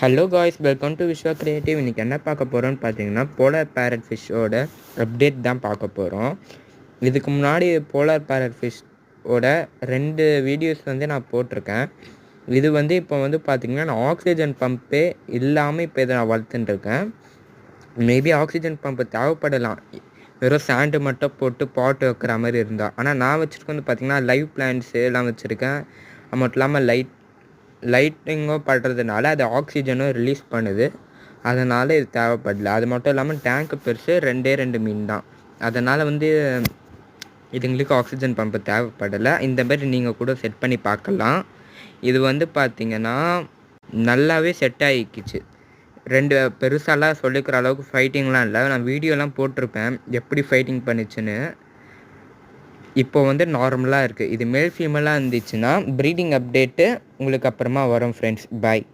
Hello guys, welcome to Vishwa creative. இன்றைக்கி என்ன பார்க்க போகிறோன்னு பார்த்தீங்கன்னா, போலார் பேரட் ஃபிஷ்ஷோட அப்டேட் தான் பார்க்க போகிறோம். இதுக்கு முன்னாடி போலார் பேரட் ஃபிஷ்ஷோட 2 வீடியோஸ் நான் போட்டிருக்கேன். இது இப்போ பார்த்திங்கன்னா, நான் ஆக்சிஜன் பம்பே இல்லாமல் இப்போ இதை நான் வளர்த்துட்டுருக்கேன். மேபி ஆக்சிஜன் பம்பு தேவைப்படலாம், வெறும் சாண்டு மட்டும் போட்டு பாட்டு வைக்கிற மாதிரி இருந்தால். ஆனால் நான் வச்சுருக்கேன் பார்த்திங்கன்னா, லைவ் பிளான்ட்ஸு எல்லாம் வச்சுருக்கேன். அது மட்டும் இல்லாமல் லைட்டிங்கும் படுறதுனால அது ஆக்சிஜனும் ரிலீஸ் பண்ணுது. அதனால் இது தேவைப்படல. அது மட்டும் இல்லாமல் டேங்க்கு பெருசு, 2 மீன் தான். அதனால் இதுங்களுக்கு ஆக்சிஜன் பம்பு தேவைப்படலை. இந்த மாதிரி நீங்கள் கூட செட் பண்ணி பார்க்கலாம். இது பார்த்திங்கன்னா நல்லாவே செட் ஆகிக்கிச்சு. 2 பெருசாலாம் சொல்லிக்கிற அளவுக்கு ஃபைட்டிங்லாம் இல்லை. நான் வீடியோலாம் போட்டிருப்பேன் எப்படி ஃபைட்டிங் பண்ணிச்சுன்னு. இப்போ நார்மலாக இருக்குது. இது மேல் ஃபீமேலாக இருந்துச்சுன்னா ப்ரீடிங் அப்டேட்டு உங்களுக்கு அப்புறமா வரும் ஃப்ரெண்ட்ஸ். பாய்.